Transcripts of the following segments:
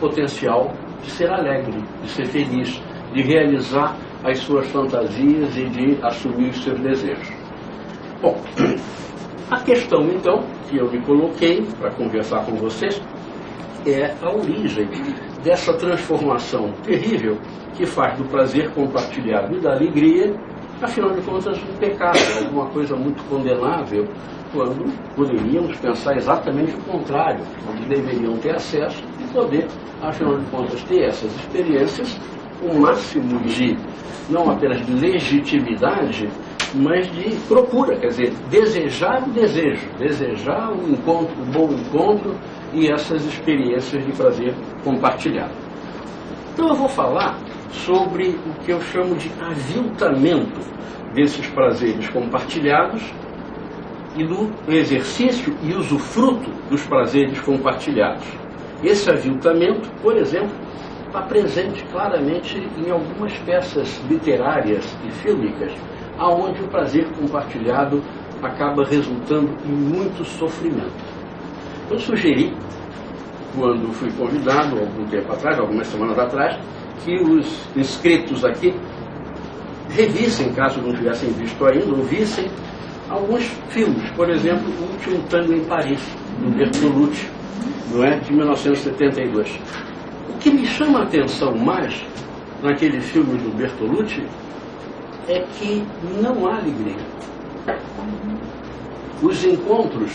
potencial de ser alegre, de ser feliz, de realizar as suas fantasias e de assumir os seus desejos. Bom, a questão então que eu me coloquei para conversar com vocês é a origem dessa transformação terrível que faz do prazer compartilhado e da alegria, afinal de contas, um pecado, alguma coisa muito condenável, quando poderíamos pensar exatamente o contrário, onde deveriam ter acesso e poder, afinal de contas, ter essas experiências, o máximo de, não apenas de legitimidade, mas de procura, quer dizer, desejar o desejo, desejar o encontro, o bom encontro e essas experiências de prazer compartilhado. Então eu vou falar sobre o que eu chamo de aviltamento desses prazeres compartilhados e do exercício e usufruto dos prazeres compartilhados. Esse aviltamento, por exemplo, está presente claramente em algumas peças literárias e fílmicas, aonde o prazer compartilhado acaba resultando em muito sofrimento. Eu sugeri, quando fui convidado, algum tempo atrás, algumas semanas atrás, que os inscritos aqui revissem, caso não tivessem visto ainda, ou vissem alguns filmes. Por exemplo, O Último Tango em Paris, do Bertolucci, não é? De 1972. O que me chama a atenção mais naquele filme do Bertolucci é que não há alegria. Os encontros,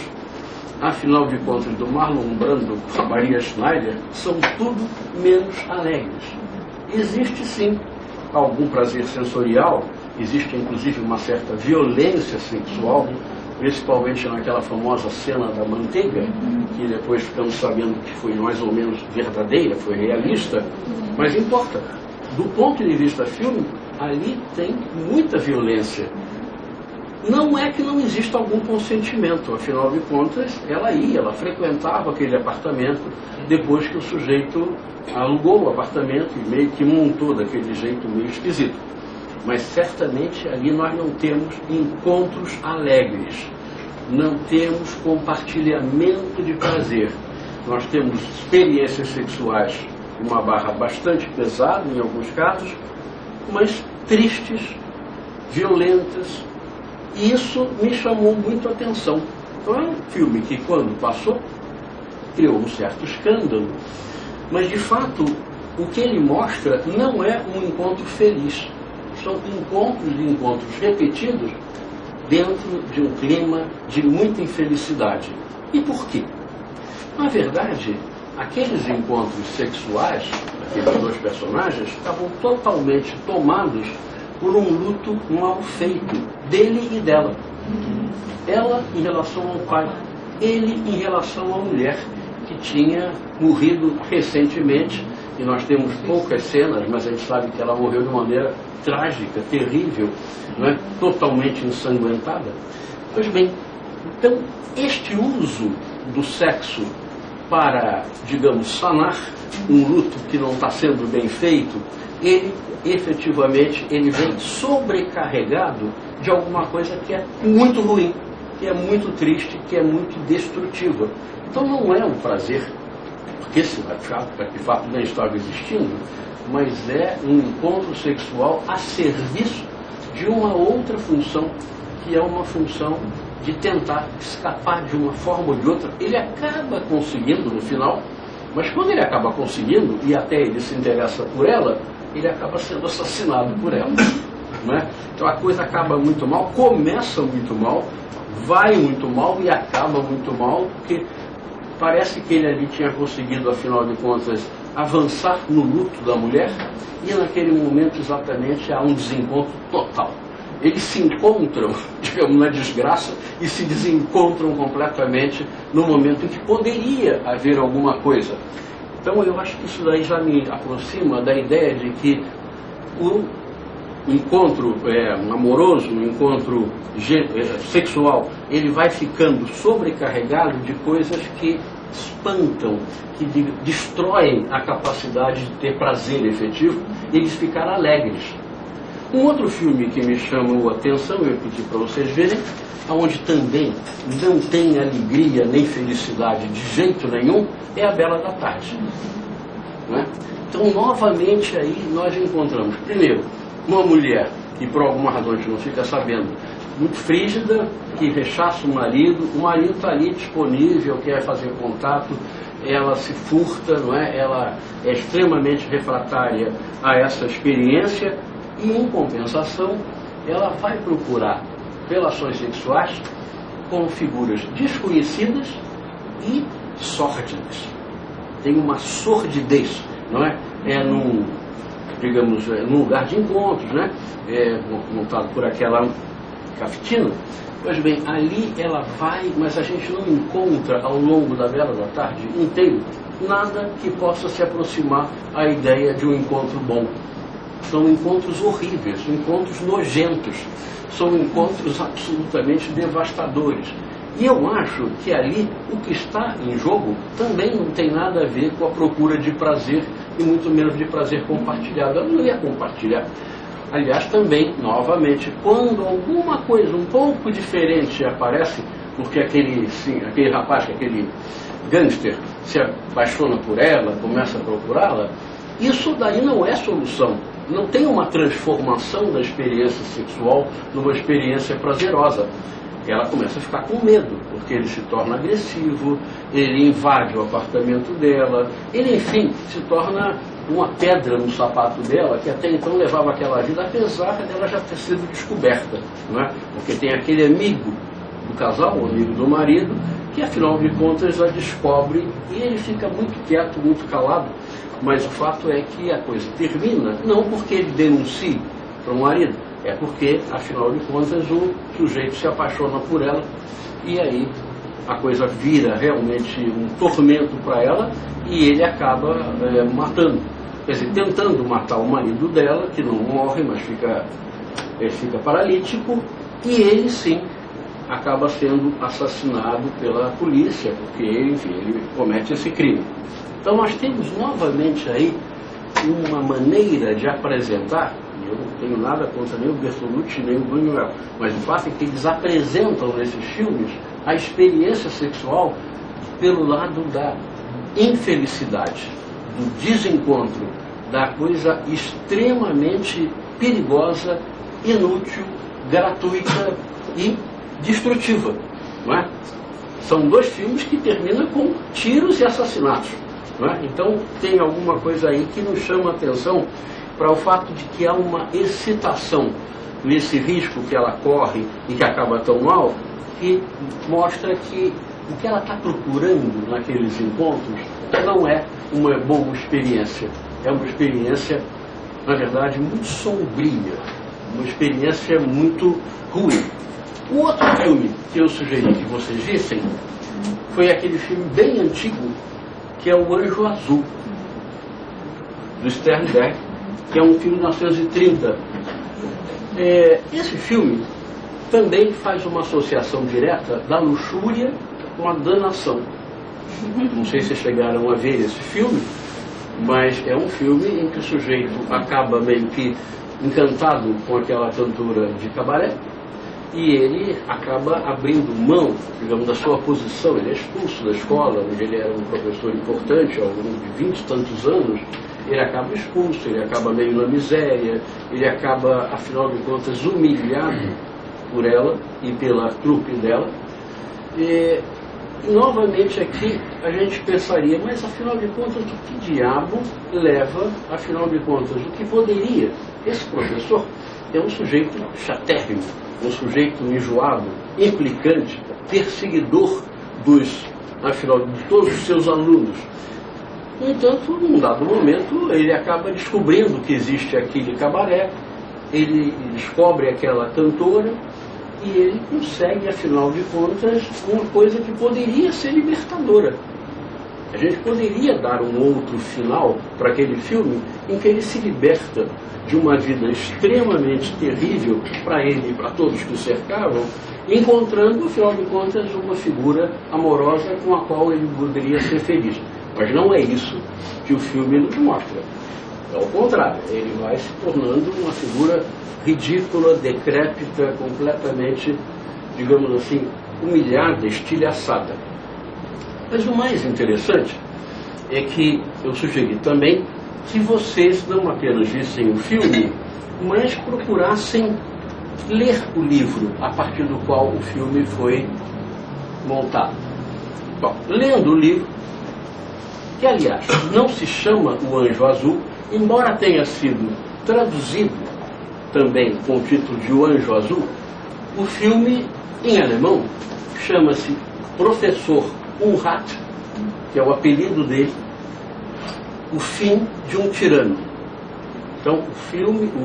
afinal de contas, do Marlon Brando com a Maria Schneider são tudo menos alegres. Existe sim algum prazer sensorial, existe inclusive uma certa violência sexual, principalmente naquela famosa cena da manteiga, que depois ficamos sabendo que foi mais ou menos verdadeira, foi realista, mas importa. Do ponto de vista fílmico, ali tem muita violência. Não é que não exista algum consentimento, afinal de contas, ela frequentava aquele apartamento depois que o sujeito alugou o apartamento e meio que montou daquele jeito meio esquisito. Mas certamente ali nós não temos encontros alegres, não temos compartilhamento de prazer. Nós temos experiências sexuais, uma barra bastante pesada em alguns casos, mas tristes, violentas. E isso me chamou muito a atenção. Então é um filme que, quando passou, criou um certo escândalo, mas de fato o que ele mostra não é um encontro feliz. São encontros repetidos dentro de um clima de muita infelicidade. E por quê? Na verdade, aqueles encontros sexuais daqueles dois personagens estavam totalmente tomados por um luto mal feito dele e dela. Ela em relação ao pai, ele em relação à mulher, que tinha morrido recentemente, e nós temos poucas cenas, mas a gente sabe que ela morreu de maneira trágica, terrível, não é? Totalmente ensanguentada. Pois bem, então este uso do sexo para, digamos, sanar um luto que não está sendo bem feito, ele efetivamente vem sobrecarregado de alguma coisa que é muito ruim, que é muito triste, que é muito destrutiva. Então não é um prazer, porque esse de fato nem estava existindo, mas é um encontro sexual a serviço de uma outra função, que é uma função de tentar escapar de uma forma ou de outra. Ele acaba conseguindo no final, mas quando ele acaba conseguindo, e até ele se interessa por ela, ele acaba sendo assassinado por ela. Não é? Então a coisa acaba muito mal, começa muito mal, vai muito mal e acaba muito mal, porque parece que ele ali tinha conseguido, afinal de contas, avançar no luto da mulher, e naquele momento exatamente há um desencontro total. Eles se encontram, digamos, na desgraça e se desencontram completamente no momento em que poderia haver alguma coisa. Então eu acho que isso daí já me aproxima da ideia de que o encontro amoroso, o encontro sexual, ele vai ficando sobrecarregado de coisas que espantam, que destroem a capacidade de ter prazer efetivo e de ficar alegres. Um outro filme que me chamou a atenção, eu pedi para vocês verem, onde também não tem alegria nem felicidade de jeito nenhum, é A Bela da Tarde. Não é? Então, novamente, aí nós encontramos, primeiro, uma mulher que por alguma razão a gente não fica sabendo, muito frígida, que rechaça o marido está ali disponível, quer fazer contato, ela se furta, não é? Ela é extremamente refratária a essa experiência e, em compensação, ela vai procurar relações sexuais com figuras desconhecidas e sórdidas. Tem uma sordidez, não é? Num lugar de encontros, né? Montado por aquela cafetina. Pois bem, ali ela vai, mas a gente não encontra ao longo da Bela da Tarde inteiro nada que possa se aproximar à ideia de um encontro bom. São encontros horríveis, encontros nojentos, são encontros absolutamente devastadores. E eu acho que ali o que está em jogo também não tem nada a ver com a procura de prazer e muito menos de prazer compartilhado. Ela não ia compartilhar. Aliás, também, novamente, quando alguma coisa um pouco diferente aparece, porque aquele rapaz, aquele gangster, se apaixona por ela, começa a procurá-la, isso daí não é solução. Não tem uma transformação da experiência sexual numa experiência prazerosa. Ela começa a ficar com medo, porque ele se torna agressivo, ele invade o apartamento dela, ele, enfim, se torna uma pedra no sapato dela, que até então levava aquela vida, apesar dela já ter sido descoberta, não é? Porque tem aquele amigo do casal, o amigo do marido, que afinal de contas a descobre e ele fica muito quieto, muito calado, mas o fato é que a coisa termina, não porque ele denuncie para o marido, é porque, afinal de contas, o sujeito se apaixona por ela e aí a coisa vira realmente um tormento para ela e ele acaba matando. Quer dizer, tentando matar o marido dela, que não morre, mas fica paralítico, e ele sim acaba sendo assassinado pela polícia, porque ele comete esse crime. Então nós temos novamente aí uma maneira de apresentar, e eu não tenho nada contra nem o Bertolucci nem o Buñuel, mas o fato é que eles apresentam nesses filmes a experiência sexual pelo lado da infelicidade, do desencontro, da coisa extremamente perigosa, inútil, gratuita e destrutiva, não é? São dois filmes que terminam com tiros e assassinatos, não é? Então tem alguma coisa aí que nos chama a atenção para o fato de que há uma excitação nesse risco que ela corre e que acaba tão mal, que mostra que o que ela está procurando naqueles encontros não é uma boa experiência. É uma experiência, na verdade, muito sombria, uma experiência muito ruim. O outro filme que eu sugeri que vocês vissem foi aquele filme bem antigo, que é O Anjo Azul, do Sternberg, que é um filme de 1930. Esse filme também faz uma associação direta da luxúria com a danação. Não sei se chegaram a ver esse filme, mas é um filme em que o sujeito acaba meio que encantado com aquela cantora de cabaré e ele acaba abrindo mão, digamos, da sua posição. Ele é expulso da escola, onde ele era um professor importante ao longo de 20 e tantos anos. Ele acaba expulso, ele acaba meio na miséria, ele acaba, afinal de contas, humilhado por ela e pela trupe dela. E novamente aqui a gente pensaria, mas afinal de contas, o que diabo leva, afinal de contas, o que poderia? Esse professor é um sujeito chatérrimo, um sujeito enjoado, implicante, perseguidor afinal, de todos os seus alunos. No entanto, num dado momento, ele acaba descobrindo que existe aquele cabaré, ele descobre aquela cantora e ele consegue, afinal de contas, uma coisa que poderia ser libertadora. A gente poderia dar um outro final para aquele filme em que ele se liberta de uma vida extremamente terrível para ele e para todos que o cercavam, encontrando, afinal de contas, uma figura amorosa com a qual ele poderia ser feliz. Mas não é isso que o filme nos mostra. Ao contrário, ele vai se tornando uma figura ridícula, decrépita, completamente, digamos assim, humilhada, estilhaçada. Mas o mais interessante é que eu sugeri também que vocês não apenas vissem o filme, mas procurassem ler o livro a partir do qual o filme foi montado. Bom, lendo o livro, que aliás não se chama O Anjo Azul, embora tenha sido traduzido também com o título de O Anjo Azul, o filme em alemão chama-se Professor Unrat, que é o apelido dele, O Fim de um Tirano. Então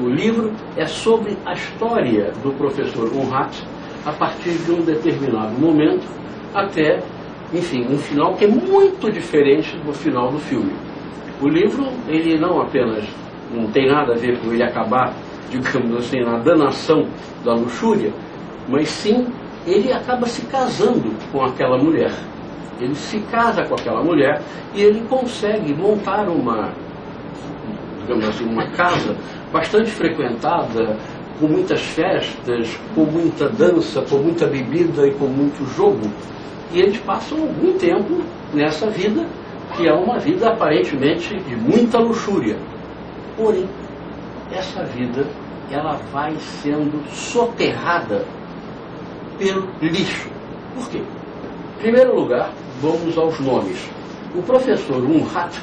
o livro é sobre a história do professor Unrat a partir de um determinado momento até, enfim, um final que é muito diferente do final do filme. O livro, ele não apenas não tem nada a ver com ele acabar, digamos assim, na danação da luxúria, mas sim ele acaba se casando com aquela mulher. Ele se casa com aquela mulher e ele consegue montar uma, digamos assim, uma casa bastante frequentada, com muitas festas, com muita dança, com muita bebida e com muito jogo. E eles passam algum tempo nessa vida, que é uma vida aparentemente de muita luxúria. Porém, essa vida, ela vai sendo soterrada pelo lixo. Por quê? Em primeiro lugar, vamos aos nomes. O professor Unrat,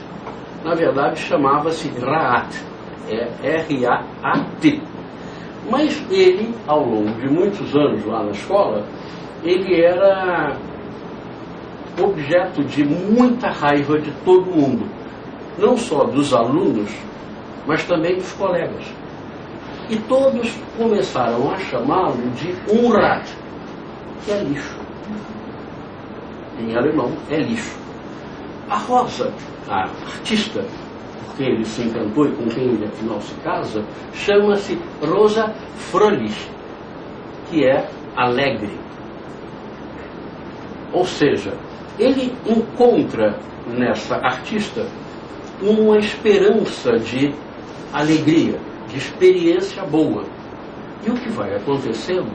na verdade, chamava-se Raat, R-A-A-T. Mas ele, ao longo de muitos anos lá na escola, ele era objeto de muita raiva de todo mundo. Não só dos alunos, mas também dos colegas. E todos começaram a chamá-lo de Unrat, que é lixo. Em alemão, é lixo. A Rosa, a artista, por quem ele se encantou e com quem ele afinal se casa, chama-se Rosa Fröhlich, que é alegre. Ou seja, ele encontra nessa artista uma esperança de alegria, de experiência boa. E o que vai acontecendo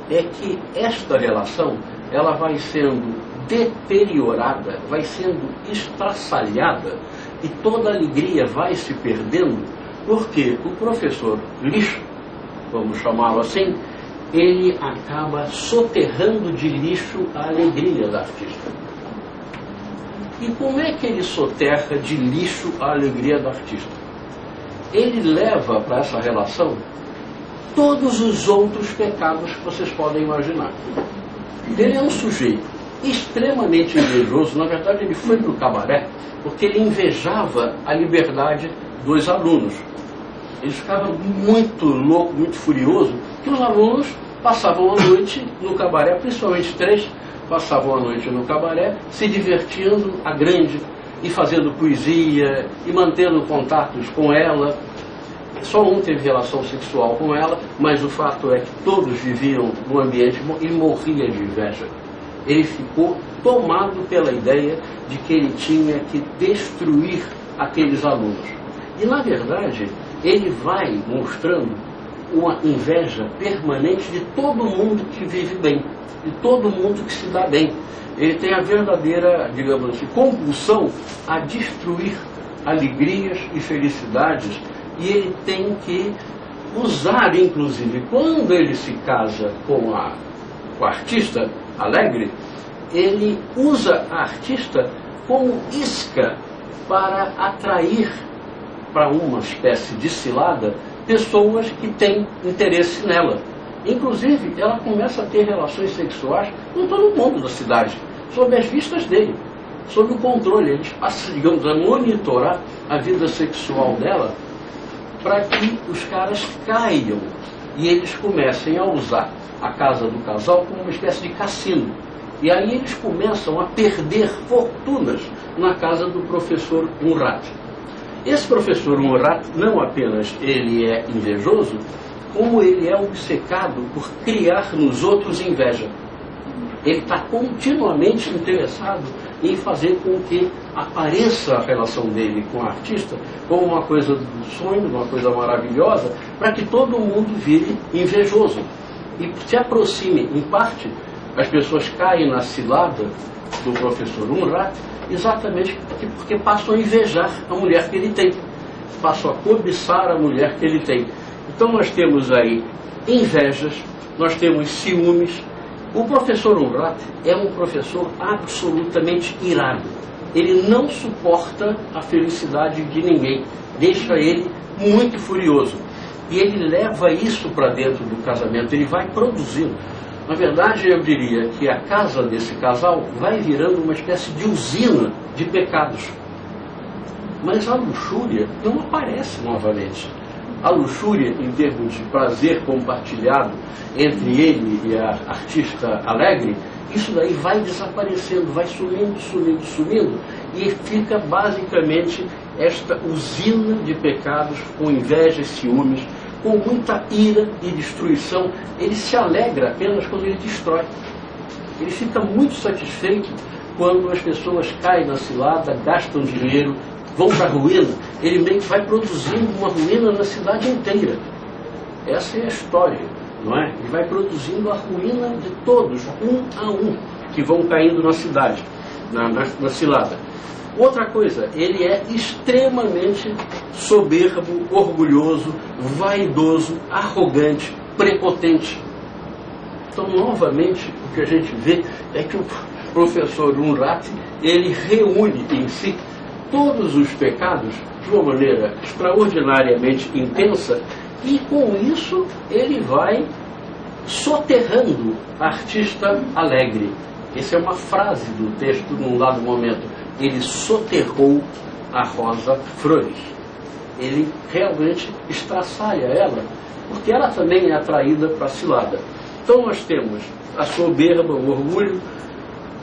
é que esta relação, ela vai sendo deteriorada, vai sendo estraçalhada e toda a alegria vai se perdendo, porque o professor lixo, vamos chamá-lo assim, ele acaba soterrando de lixo a alegria da artista. E como é que ele soterra de lixo a alegria do artista? Ele leva para essa relação todos os outros pecados que vocês podem imaginar. Ele é um sujeito extremamente invejoso. Na verdade, ele foi para o cabaré porque ele invejava a liberdade dos alunos. Ele ficava muito louco, muito furioso, que os alunos passavam a noite no cabaré, principalmente 3, passavam a noite no cabaré, se divertindo a grande, e fazendo poesia, e mantendo contatos com ela. Só um teve relação sexual com ela, mas o fato é que todos viviam no ambiente e morria de inveja. Ele ficou tomado pela ideia de que ele tinha que destruir aqueles alunos. E, na verdade, ele vai mostrando uma inveja permanente de todo mundo que vive bem, de todo mundo que se dá bem. Ele tem a verdadeira, digamos assim, compulsão a destruir alegrias e felicidades, e ele tem que usar, inclusive, quando ele se casa com a artista alegre, ele usa a artista como isca para atrair para uma espécie de cilada pessoas que têm interesse nela. Inclusive, ela começa a ter relações sexuais com todo mundo da cidade, sob as vistas dele, sob o controle. Eles passam, digamos, a monitorar a vida sexual dela para que os caras caiam e eles comecem a usar a casa do casal como uma espécie de cassino. E aí eles começam a perder fortunas na casa do professor Unrat. Esse professor Unrat, não apenas ele é invejoso, como ele é obcecado por criar nos outros inveja. Ele está continuamente interessado em fazer com que apareça a relação dele com a artista como uma coisa do sonho, uma coisa maravilhosa, para que todo mundo vire invejoso e se aproxime. Em parte, as pessoas caem na cilada do professor Unrat exatamente porque passam a invejar a mulher que ele tem, passam a cobiçar a mulher que ele tem. Então nós temos aí invejas, nós temos ciúmes. O professor Unrat é um professor absolutamente irado. Ele não suporta a felicidade de ninguém, deixa ele muito furioso. E ele leva isso para dentro do casamento, ele vai produzindo. Na verdade, eu diria que a casa desse casal vai virando uma espécie de usina de pecados. Mas a luxúria não aparece novamente. A luxúria, em termos de prazer compartilhado entre ele e a artista alegre, isso daí vai desaparecendo, vai sumindo, sumindo, sumindo, e fica basicamente esta usina de pecados, com inveja e ciúmes, com muita ira e destruição. Ele se alegra apenas quando ele destrói. Ele fica muito satisfeito quando as pessoas caem na cilada, gastam dinheiro, vão para a ruína. Ele meio que vai produzindo uma ruína na cidade inteira. Essa é a história, não é? Ele vai produzindo a ruína de todos, um a um, que vão caindo na cidade, na cilada. Outra coisa, ele é extremamente soberbo, orgulhoso, vaidoso, arrogante, prepotente. Então, novamente, o que a gente vê é que o professor Unrat, ele reúne em si todos os pecados de uma maneira extraordinariamente intensa, e com isso ele vai soterrando a artista alegre. Essa é uma frase do texto num dado momento. Ele soterrou a Rosa Flores. Ele realmente estraçalha ela, porque ela também é atraída para a cilada. Então nós temos a soberba, o orgulho,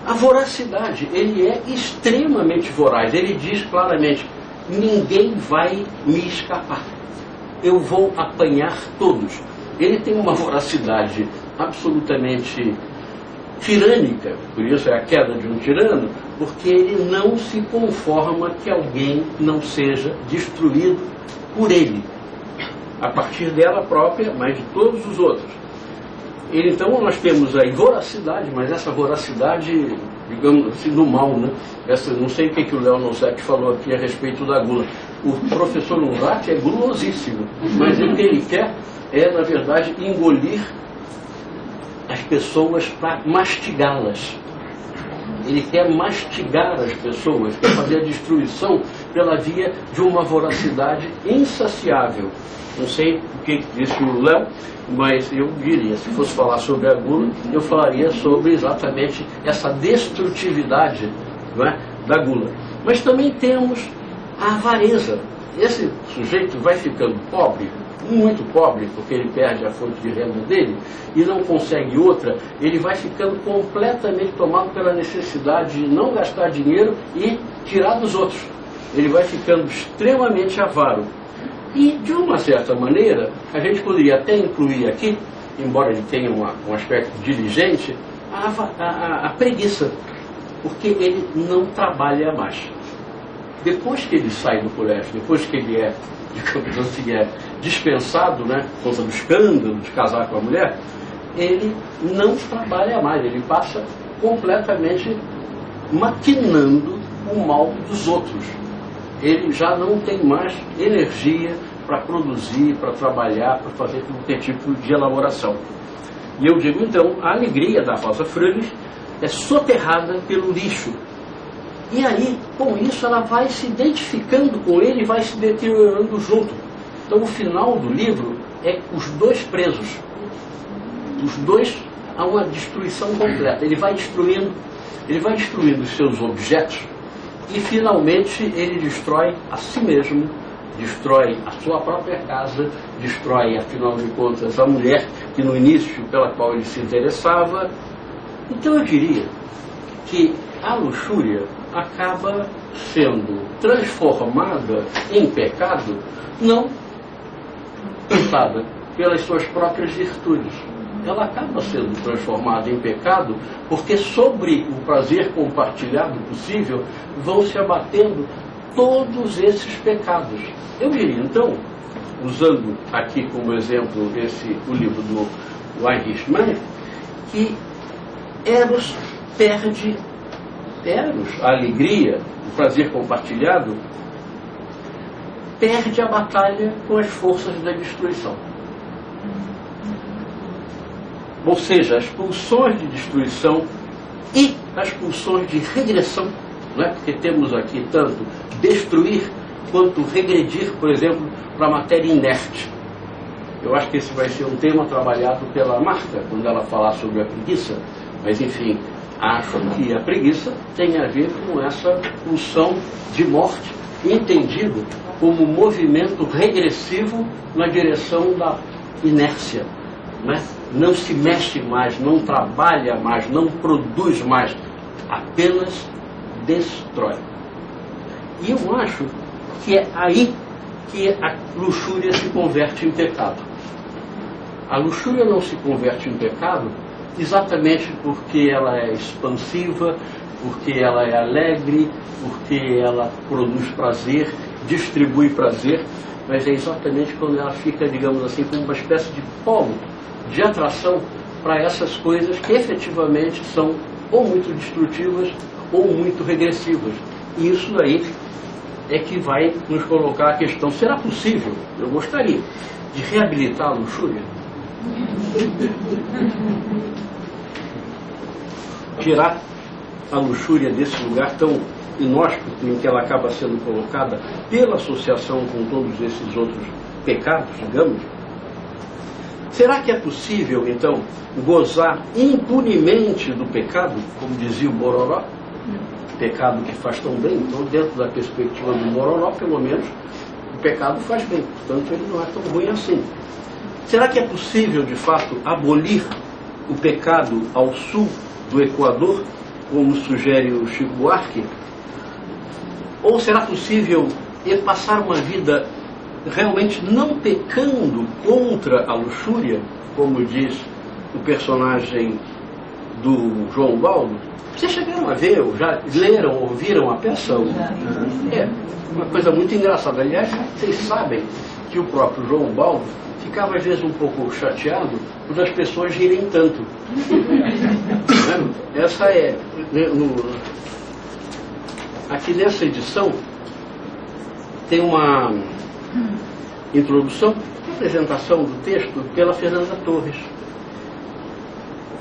a voracidade. Ele é extremamente voraz. Ele diz claramente: ninguém vai me escapar. Eu vou apanhar todos. Ele tem uma voracidade absolutamente tirânica, por isso é a queda de um tirano, porque ele não se conforma que alguém não seja destruído por ele, a partir dela própria, mas de todos os outros. Então nós temos aí voracidade, mas essa voracidade, digamos assim, do mal, né? Não sei o que o Léo Nozek falou aqui a respeito da gula. O professor Unrat é gulosíssimo, mas o que ele quer é, na verdade, engolir as pessoas para mastigá-las. Ele quer mastigar as pessoas, quer fazer a destruição pela via de uma voracidade insaciável. Não sei o que disse o Léo, mas eu diria, se fosse falar sobre a gula, eu falaria sobre exatamente essa destrutividade, não é, da gula. Mas também temos a avareza. Esse sujeito vai ficando pobre, muito pobre, porque ele perde a fonte de renda dele e não consegue outra. Ele vai ficando completamente tomado pela necessidade de não gastar dinheiro e tirar dos outros. Ele vai ficando extremamente avaro. E, de uma certa maneira, a gente poderia até incluir aqui, embora ele tenha um aspecto diligente, a preguiça, porque ele não trabalha mais. Depois que ele sai do colégio, depois que ele é, digamos assim, dispensado, né, por conta do escândalo de casar com a mulher, ele não trabalha mais, ele passa completamente maquinando o mal dos outros. Ele já não tem mais energia para produzir, para trabalhar, para fazer qualquer tipo de elaboração. E eu digo, então, a alegria da Rosa Flores é soterrada pelo lixo. E aí, com isso, ela vai se identificando com ele e vai se deteriorando junto. Então, o final do livro é os dois presos. Os dois a uma destruição completa. Ele vai destruindo os seus objetos e, finalmente, ele destrói a si mesmo, destrói a sua própria casa, destrói, afinal de contas, a mulher que no início pela qual ele se interessava. Então, eu diria que a luxúria acaba sendo transformada em pecado, não tentada pelas suas próprias virtudes. Ela acaba sendo transformada em pecado porque sobre o prazer compartilhado possível vão se abatendo todos esses pecados. Eu diria, então, usando aqui como exemplo o livro do Heinrich Mann, que Eros perde Eros, a alegria, o prazer compartilhado, perde a batalha com as forças da destruição. Ou seja, as pulsões de destruição e as pulsões de regressão, não é? Porque temos aqui tanto destruir quanto regredir, por exemplo, para a matéria inerte. Eu acho que esse vai ser um tema trabalhado pela Marta, quando ela falar sobre a preguiça, mas enfim, acho que a preguiça tem a ver com essa pulsão de morte, entendido como movimento regressivo na direção da inércia. Não se mexe mais, não trabalha mais, não produz mais, apenas destrói. E eu acho que é aí que a luxúria se converte em pecado. A luxúria não se converte em pecado exatamente porque ela é expansiva, porque ela é alegre, porque ela produz prazer, distribui prazer, mas é exatamente quando ela fica, digamos assim, como uma espécie de polo de atração para essas coisas que efetivamente são ou muito destrutivas ou muito regressivas. E isso aí é que vai nos colocar a questão: será possível, eu gostaria, de reabilitar a luxúria? Tirar a luxúria desse lugar tão inóspito em que ela acaba sendo colocada pela associação com todos esses outros pecados, digamos? Será que é possível, então, gozar impunemente do pecado, como dizia o Bororó? Pecado que faz tão bem. Então, dentro da perspectiva do Bororó, pelo menos, o pecado faz bem, portanto ele não é tão ruim assim. Será que é possível, de fato, abolir o pecado ao sul do Equador, como sugere o Chico Buarque? Ou será possível passar uma vida realmente não pecando contra a luxúria, como diz o personagem do João Baldo? Vocês chegaram a ver, ou já leram, ouviram a peça? É uma coisa muito engraçada. Aliás, vocês sabem que o próprio João Baldo ficava às vezes um pouco chateado por as pessoas rirem tanto. Essa é... Aqui nessa edição tem uma introdução, apresentação do texto pela Fernanda Torres.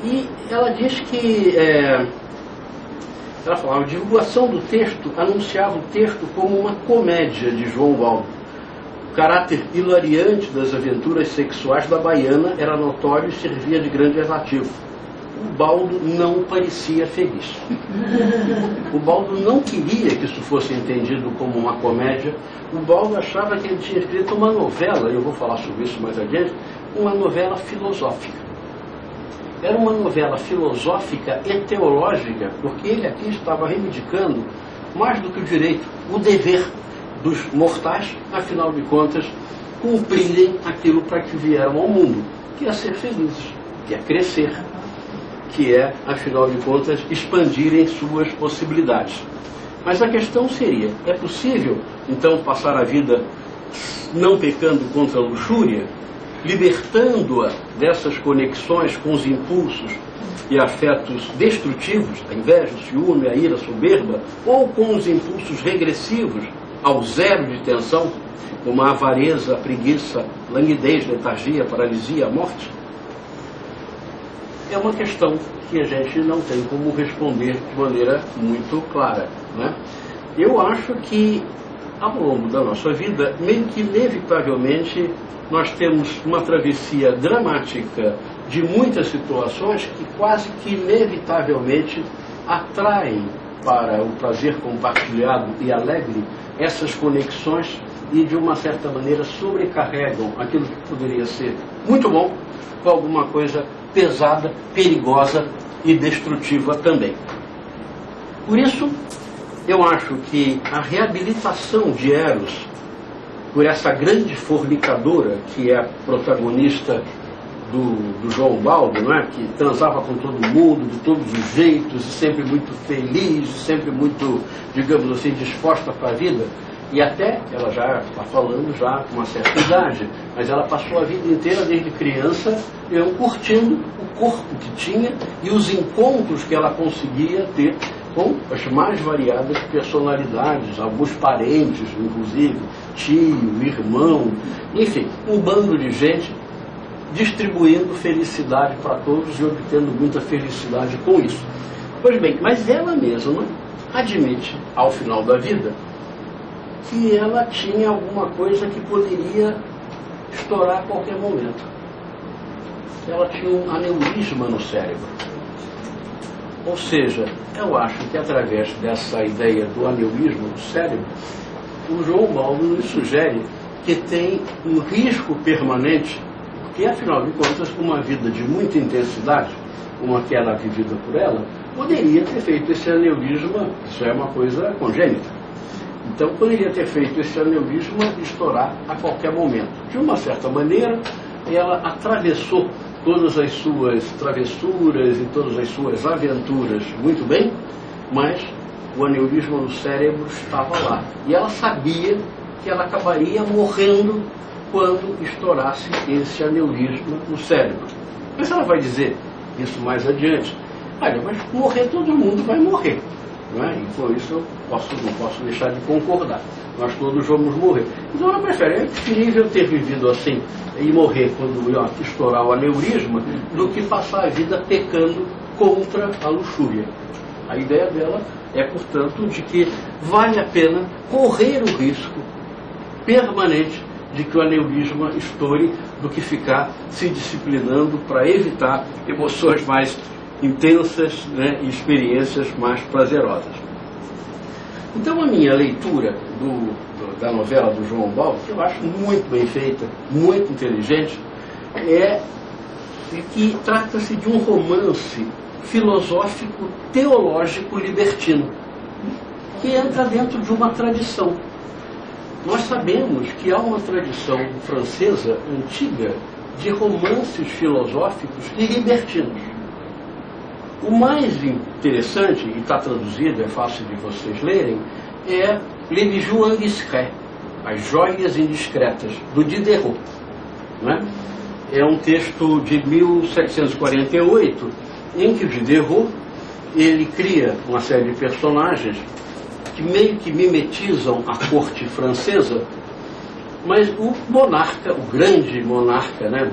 E ela diz que ela falava: a divulgação do texto anunciava o texto como uma comédia de João Baldo. O caráter hilariante das aventuras sexuais da baiana era notório e servia de grande atrativo. O Baldo não parecia feliz. O Baldo não queria que isso fosse entendido como uma comédia. O Baldo achava que ele tinha escrito uma novela, e eu vou falar sobre isso mais adiante, uma novela filosófica. Era uma novela filosófica e teológica, porque ele aqui estava reivindicando, mais do que o direito, o dever dos mortais, afinal de contas, cumprirem aquilo para que vieram ao mundo, que é ser felizes, que é crescer, que é, afinal de contas, expandirem suas possibilidades. Mas a questão seria: é possível, então, passar a vida não pecando contra a luxúria, libertando-a dessas conexões com os impulsos e afetos destrutivos, a inveja, o ciúme, a ira, a soberba, ou com os impulsos regressivos ao zero de tensão, como a avareza, a preguiça, languidez, letargia, paralisia, a morte? É uma questão que a gente não tem como responder de maneira muito clara, né? Eu acho que, ao longo da nossa vida, meio que inevitavelmente, nós temos uma travessia dramática de muitas situações que quase que inevitavelmente atraem para o prazer compartilhado e alegre essas conexões e, de uma certa maneira, sobrecarregam aquilo que poderia ser muito bom com alguma coisa pesada, perigosa e destrutiva também. Por isso, eu acho que a reabilitação de Eros por essa grande fornicadora que é a protagonista do João Baldo, não é? Que transava com todo mundo, de todos os jeitos, e sempre muito feliz, sempre muito, digamos assim, disposta para a vida. E até, ela já está falando já com uma certa idade, mas ela passou a vida inteira, desde criança, curtindo o corpo que tinha e os encontros que ela conseguia ter com as mais variadas personalidades, alguns parentes, inclusive, tio, irmão, enfim, um bando de gente distribuindo felicidade para todos e obtendo muita felicidade com isso. Pois bem, mas ela mesma admite, ao final da vida, que ela tinha alguma coisa que poderia estourar a qualquer momento. Ela tinha um aneurisma no cérebro. Ou seja, eu acho que através dessa ideia do aneurisma no cérebro, o João Baldo nos sugere que tem um risco permanente, porque afinal de contas, uma vida de muita intensidade, como aquela vivida por ela, poderia ter feito esse aneurisma, isso é uma coisa congênita. Então poderia ter feito esse aneurisma estourar a qualquer momento. De uma certa maneira, ela atravessou todas as suas travessuras e todas as suas aventuras muito bem, mas o aneurisma no cérebro estava lá. E ela sabia que ela acabaria morrendo quando estourasse esse aneurisma no cérebro. Mas ela vai dizer isso mais adiante. Olha, mas morrer todo mundo vai morrer. Não é? E por isso eu não posso deixar de concordar. Nós todos vamos morrer. Então ela prefere, é preferível ter vivido assim e morrer quando estourar o aneurisma do que passar a vida pecando contra a luxúria. A ideia dela é, portanto, de que vale a pena correr o risco permanente de que o aneurisma estoure do que ficar se disciplinando para evitar emoções mais intensas, né, e experiências mais prazerosas. Então a minha leitura da novela do João Baldo, que eu acho muito bem feita, muito inteligente, é que trata-se de um romance filosófico teológico libertino, que entra dentro de uma tradição. Nós sabemos que há uma tradição francesa antiga de romances filosóficos e libertinos. O mais interessante, e está traduzido, é fácil de vocês lerem, é Les Bijoux Indiscrets, As Joias Indiscretas, do Diderot. Né? É um texto de 1748, em que o Diderot ele cria uma série de personagens que meio que mimetizam a corte francesa, mas o monarca, o grande monarca, né,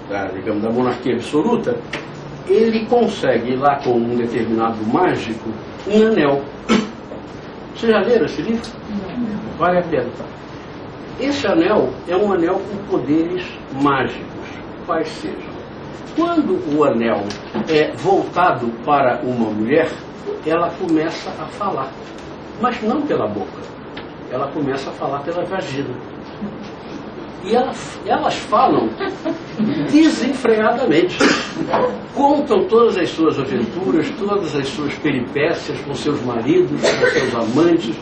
da monarquia absoluta, ele consegue, lá com um determinado mágico, um anel. Vocês já leram esse livro? Vale a pena. Esse anel é um anel com poderes mágicos, quais sejam. Quando o anel é voltado para uma mulher, ela começa a falar, mas não pela boca. Ela começa a falar pela vagina. E elas falam desenfreadamente. Contam todas as suas aventuras, todas as suas peripécias com seus maridos, com seus amantes,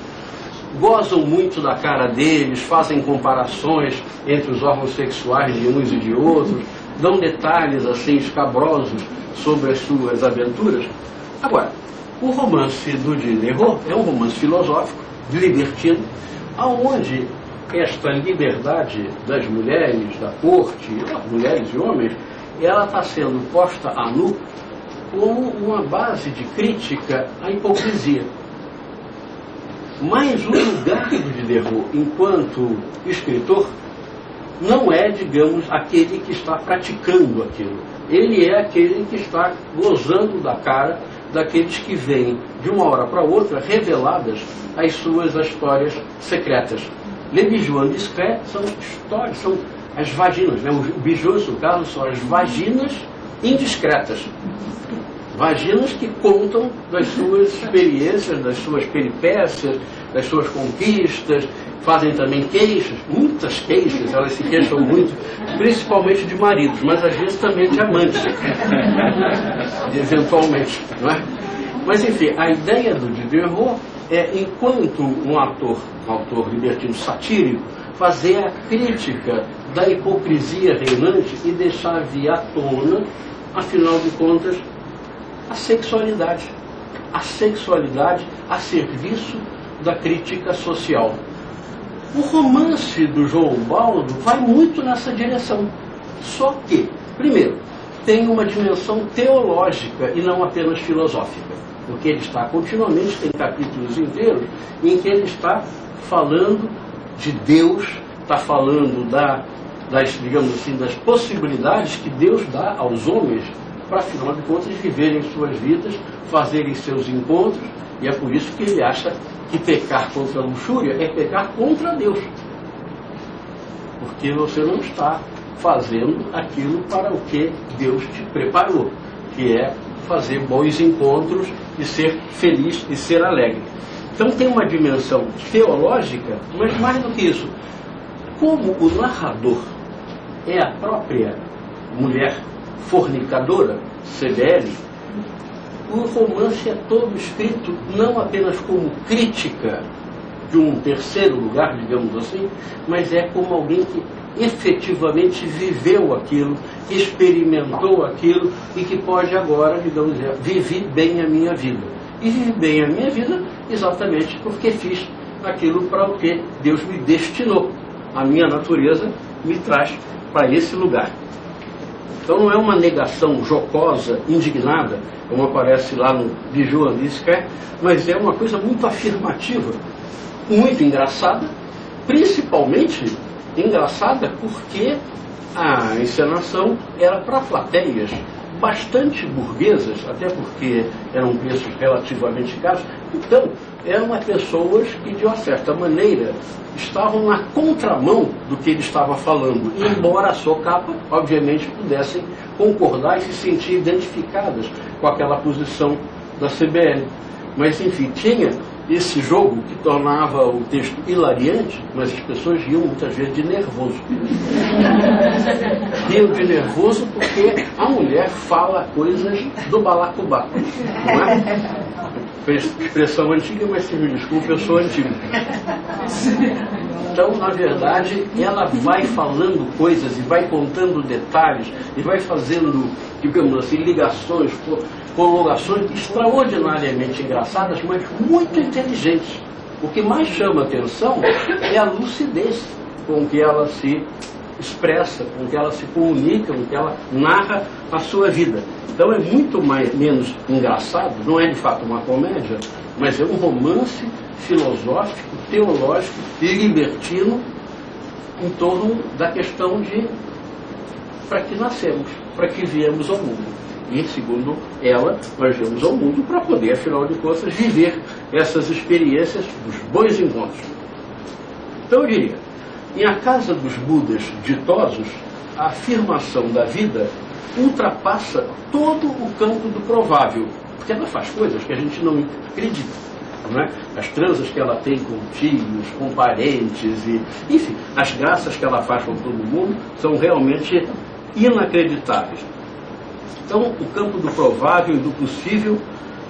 gozam muito da cara deles, fazem comparações entre os órgãos sexuais de uns e de outros, dão detalhes assim escabrosos sobre as suas aventuras. Agora, o romance do Diderot é um romance filosófico, libertino, aonde esta liberdade das mulheres, da corte, mulheres e homens, ela está sendo posta a nu como uma base de crítica à hipocrisia. Mas o lugar do Diderot, enquanto escritor, não é, digamos, aquele que está praticando aquilo. Ele é aquele que está gozando da cara daqueles que veem, de uma hora para outra, reveladas as suas histórias secretas. Les bijoux indiscrets são histórias, são as vaginas, né? Os bijoux, no caso, são as vaginas indiscretas. Vaginas que contam das suas experiências, das suas peripécias, das suas conquistas, fazem também queixas, muitas queixas, elas se queixam muito, principalmente de maridos, mas às vezes também de amantes, eventualmente, não é? Mas enfim, a ideia do Diderot é, enquanto um autor libertino satírico, fazer a crítica da hipocrisia reinante e deixar vir à tona, afinal de contas, a sexualidade a serviço da crítica social. O romance do João Baldo vai muito nessa direção, só que, primeiro, tem uma dimensão teológica e não apenas filosófica. porque ele está continuamente, tem capítulos inteiros, em que ele está falando de Deus, está falando digamos assim, das possibilidades que Deus dá aos homens para, afinal de contas, viverem suas vidas, fazerem seus encontros, e é por isso que ele acha que pecar contra a luxúria é pecar contra Deus. Porque você não está fazendo aquilo para o que Deus te preparou, que é fazer bons encontros e ser feliz e ser alegre. Então tem uma dimensão teológica, mas mais do que isso, como o narrador é a própria mulher fornicadora, CBL, o romance é todo escrito não apenas como crítica de um terceiro lugar, digamos assim, mas é como alguém que efetivamente viveu aquilo, experimentou aquilo e que pode agora, digamos, dizer, vivi bem a minha vida. E vivi bem a minha vida exatamente porque fiz aquilo para o que Deus me destinou. A minha natureza me traz para esse lugar. Então não é uma negação jocosa, indignada, como aparece lá no Bijou Andisca, mas é uma coisa muito afirmativa, muito engraçada, principalmente engraçada porque a encenação era para plateias bastante burguesas, até porque eram preços relativamente caros. Então, eram pessoas que, de uma certa maneira, estavam na contramão do que ele estava falando, embora a sua capa, obviamente, pudessem concordar e se sentir identificadas com aquela posição da CBL. Mas, enfim, tinha esse jogo que tornava o texto hilariante, mas as pessoas riam muitas vezes de nervoso. Riam de nervoso porque a mulher fala coisas do balacubá, não é? Expressão antiga, mas se me desculpe, eu sou antigo. Então, na verdade, ela vai falando coisas e vai contando detalhes e vai fazendo, digamos assim, ligações, colocações extraordinariamente engraçadas, mas muito inteligentes. O que mais chama atenção é a lucidez com que ela se expressa, com que ela se comunica, com que ela narra a sua vida. Então é muito menos engraçado, não é de fato uma comédia, mas é um romance filosófico, teológico e libertino em torno da questão de para que nascemos, para que viemos ao mundo. E, segundo ela, nós viemos ao mundo para poder, afinal de contas, viver essas experiências dos bons encontros. Então eu diria, em A Casa dos Budas Ditosos, a afirmação da vida ultrapassa todo o campo do provável, porque ela faz coisas que a gente não acredita, não é? As transas que ela tem com tios, com parentes, e, enfim, as graças que ela faz com todo mundo são realmente inacreditáveis. Então, o campo do provável e do possível,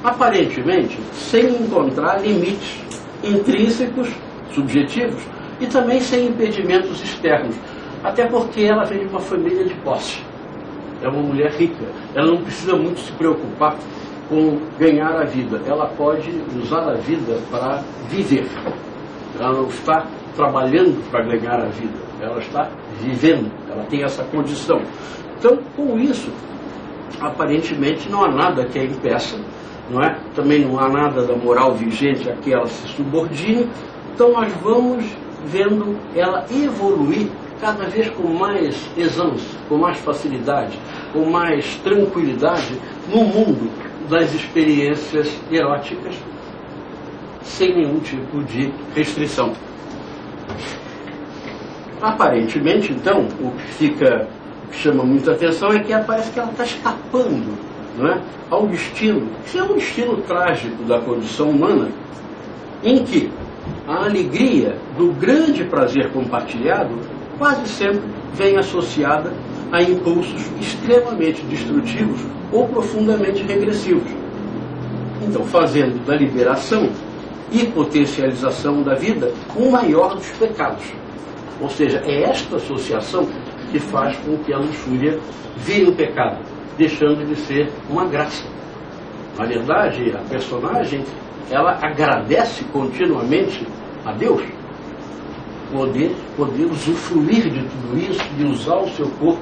aparentemente, sem encontrar limites intrínsecos, subjetivos, e também sem impedimentos externos, até porque ela vem de uma família de posse. É uma mulher rica, ela não precisa muito se preocupar com ganhar a vida, ela pode usar a vida para viver. Ela não está trabalhando para ganhar a vida, ela está vivendo, ela tem essa condição. Então, com isso, aparentemente não há nada que a impeça, não é? Também não há nada da moral vigente a que ela se subordine. Então nós vamos vendo ela evoluir cada vez com mais exãos, com mais facilidade, com mais tranquilidade no mundo das experiências eróticas, sem nenhum tipo de restrição. Aparentemente, então, o que chama muita atenção é que parece que ela está escapando, não é, ao destino, que é um destino trágico da condição humana, em que a alegria do grande prazer compartilhado quase sempre vem associada a impulsos extremamente destrutivos ou profundamente regressivos. Então, fazendo da liberação e potencialização da vida o maior dos pecados. Ou seja, é esta associação que faz com que a luxúria vire um pecado, deixando de ser uma graça. Na verdade, a personagem, ela agradece continuamente a Deus poder usufruir de tudo isso, de usar o seu corpo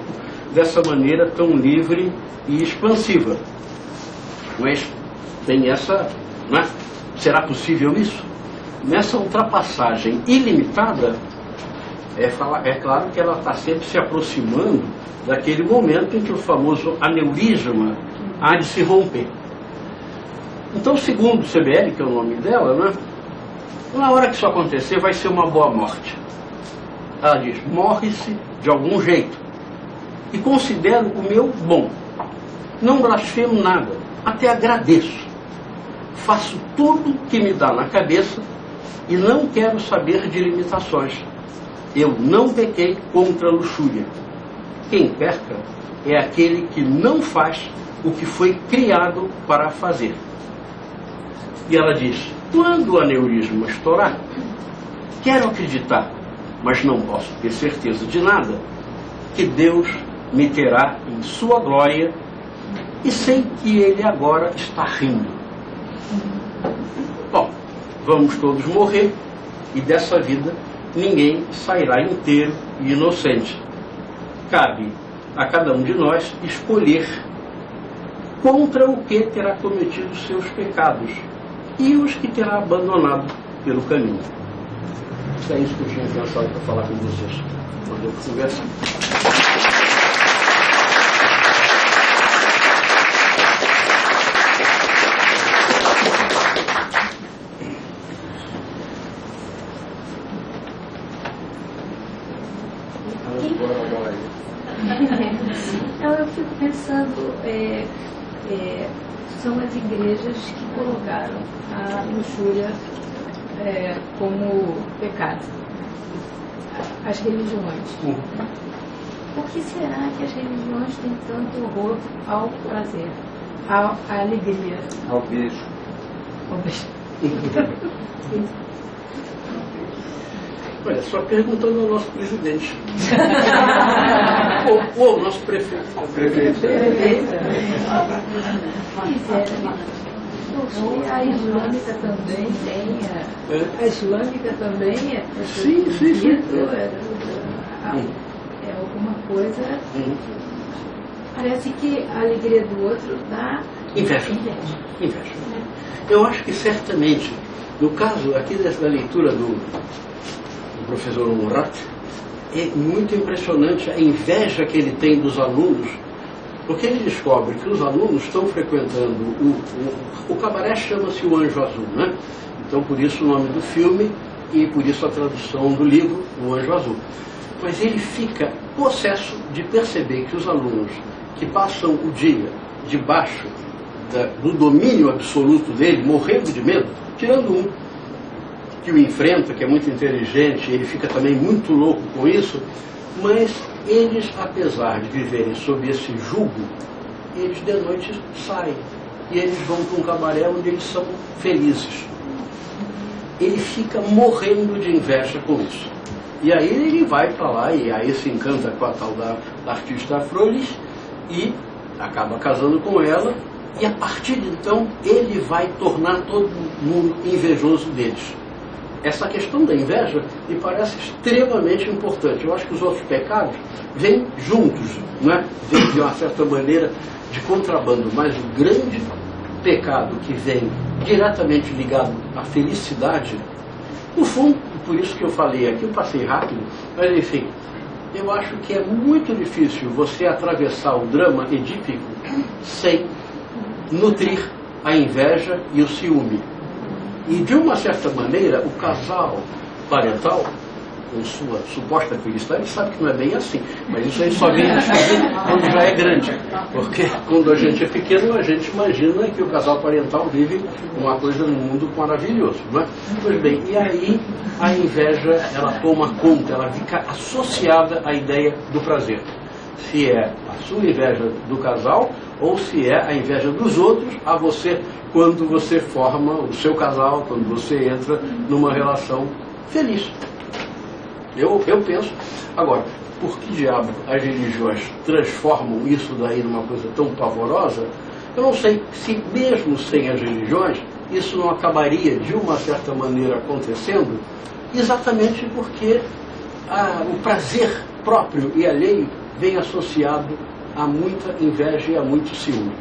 dessa maneira tão livre e expansiva. Mas tem essa, né? Será possível isso? Nessa ultrapassagem ilimitada, é claro que ela está sempre se aproximando daquele momento em que o famoso aneurisma há de se romper. Então, segundo CBL, que é o nome dela, né, na hora que isso acontecer, vai ser uma boa morte. Ela diz, morre-se de algum jeito. E considero o meu bom. Não blasfemo nada, até agradeço. Faço tudo que me dá na cabeça e não quero saber de limitações. Eu não pequei contra a luxúria. Quem peca é aquele que não faz o que foi criado para fazer. E ela diz, quando o aneurisma estourar, quero acreditar, mas não posso ter certeza de nada, que Deus me terá em sua glória e sei que Ele agora está rindo. Bom, vamos todos morrer e dessa vida ninguém sairá inteiro e inocente. Cabe a cada um de nós escolher contra o que terá cometido seus pecados e os que terá abandonado pelo caminho. Isso é isso que eu tinha pensado para falar com vocês. Vamos conversar. Eu fico pensando, são as igrejas que colocaram a luxúria como pecado, as religiões. Por que será que as religiões têm tanto horror ao prazer, à alegria? Ao beijo. Ao beijo. Olha, só perguntando ao nosso presidente. ou ao nosso prefeito. Prefeito. A islâmica também tem. A islâmica também é. Sim. É alguma coisa. Parece que a alegria do outro dá Inveja. Eu acho que certamente, no caso aqui da leitura do professor Murat, é muito impressionante a inveja que ele tem dos alunos, porque ele descobre que os alunos estão frequentando o cabaré, chama-se O Anjo Azul, né? Então por isso o nome do filme e por isso a tradução do livro, O Anjo Azul. Mas ele fica possesso de perceber que os alunos que passam o dia debaixo do domínio absoluto dele, morrendo de medo, tirando um que o enfrenta, que é muito inteligente, ele fica também muito louco com isso, mas eles, apesar de viverem sob esse jugo, eles de noite saem e eles vão para um cabaré onde eles são felizes. Ele fica morrendo de inveja com isso. E aí ele vai para lá e aí se encanta com a tal da artista Afrolis e acaba casando com ela, e a partir de então ele vai tornar todo mundo invejoso deles. Essa questão da inveja me parece extremamente importante. Eu acho que os outros pecados vêm juntos, não é? Vêm de uma certa maneira de contrabando, mas o grande pecado que vem diretamente ligado à felicidade, no fundo, por isso que eu falei aqui, eu passei rápido, mas enfim, eu acho que é muito difícil você atravessar o drama edípico sem nutrir a inveja e o ciúme. E de uma certa maneira, o casal parental, com sua suposta felicidade, sabe que não é bem assim. Mas isso aí só vem descobrir quando já é grande. Porque quando a gente é pequeno, a gente imagina que o casal parental vive uma coisa num mundo maravilhoso, não é? Pois bem, e aí a inveja, ela toma conta, ela fica associada à ideia do prazer. Se é a sua inveja do casal ou se é a inveja dos outros a você quando você forma o seu casal, quando você entra numa relação feliz. Eu penso. Agora, por que diabo as religiões transformam isso daí numa coisa tão pavorosa? Eu não sei se mesmo sem as religiões isso não acabaria de uma certa maneira acontecendo, exatamente porque o prazer próprio e alheio vem associado a muita inveja e a muito ciúme.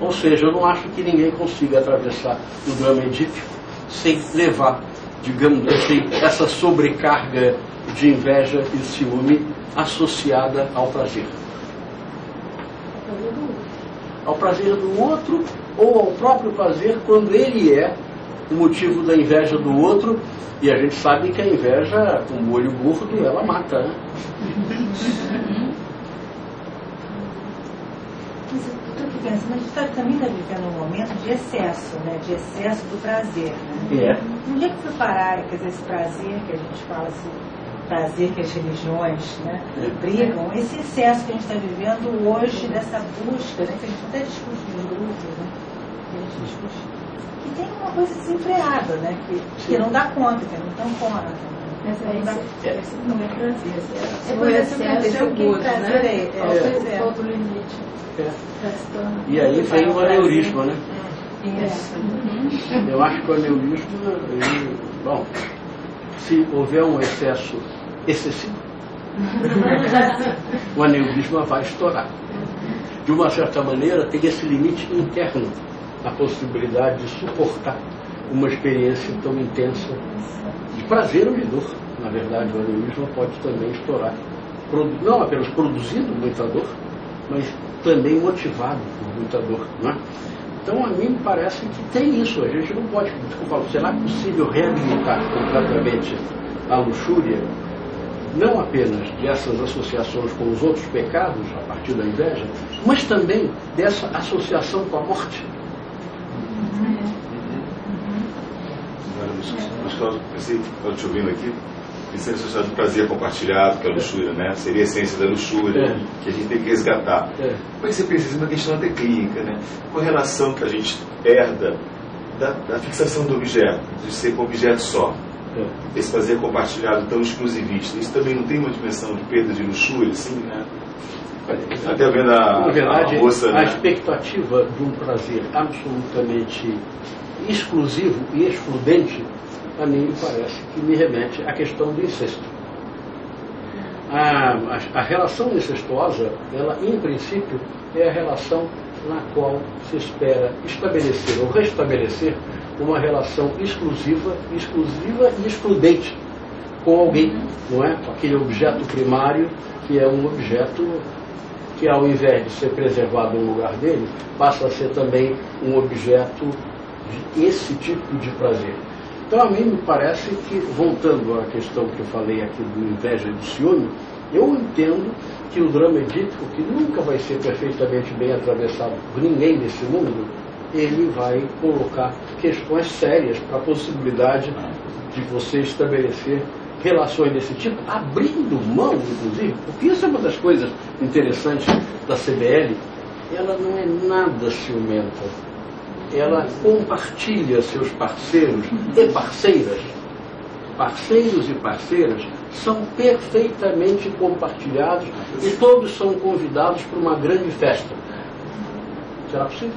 Ou seja, eu não acho que ninguém consiga atravessar o drama edípico sem levar, digamos assim, essa sobrecarga de inveja e ciúme associada ao prazer. Ao prazer do outro ou ao próprio prazer quando ele é o motivo da inveja do outro, e a gente sabe que a inveja, com o olho gordo, ela mata, né? Mas eu estou aqui pensando, a gente também está vivendo um momento de excesso, né? De excesso do prazer, né? Onde é que foi parar, quer dizer, esse prazer que a gente fala assim, prazer que as religiões, né, brigam, esse excesso que a gente está vivendo hoje, dessa busca, né, que a gente até discute nos grupos, né, que a gente discute, que tem uma coisa desenfreada, né, que não dá conta, que não dão conta. Mas aí isso não é prazer, o excesso é o que prazer é. Falta o limite. E aí vem o aneurisma, né? Eu acho que o aneurisma, bom, se houver um excesso excessivo, o aneurisma vai estourar. De uma certa maneira, tem esse limite interno, a possibilidade de suportar uma experiência tão intensa de prazer ou de dor. Na verdade, o aneurisma pode também estourar, não apenas produzindo muita dor, mas também motivado por muita dor, não é? Então, a mim me parece que tem isso. A gente não pode, será possível reabilitar completamente a luxúria, não apenas dessas associações com os outros pecados, a partir da inveja, mas também dessa associação com a morte. Eu pensei, estou te ouvindo aqui, pensando nessa sociedade do prazer compartilhado, que é a luxúria, né? Seria a essência da luxúria, que a gente tem que resgatar. Mas você pensa, uma questão até clínica, né? Com a relação que a gente herda da fixação do objeto, de ser com objeto só. Esse prazer compartilhado tão exclusivista, isso também não tem uma dimensão de perda de luxúria, assim, né? Até vendo na verdade, a moça, a né? expectativa de um prazer absolutamente exclusivo e excludente, a mim me parece que me remete à questão do incesto. A relação incestuosa, ela em princípio é a relação na qual se espera estabelecer ou restabelecer uma relação exclusiva e excludente com alguém, não é? Com aquele objeto primário que é um objeto que, ao invés de ser preservado no lugar dele, passa a ser também um objeto de esse tipo de prazer. Então, a mim me parece que, voltando à questão que eu falei aqui do inveja e do ciúme, eu entendo que o drama edípico, que nunca vai ser perfeitamente bem atravessado por ninguém nesse mundo, ele vai colocar questões sérias para a possibilidade de você estabelecer relações desse tipo, abrindo mão, inclusive, porque isso é uma das coisas interessantes da CBL, ela não é nada ciumenta. Ela compartilha seus parceiros e parceiras. Parceiros e parceiras são perfeitamente compartilhados e todos são convidados para uma grande festa. Será possível?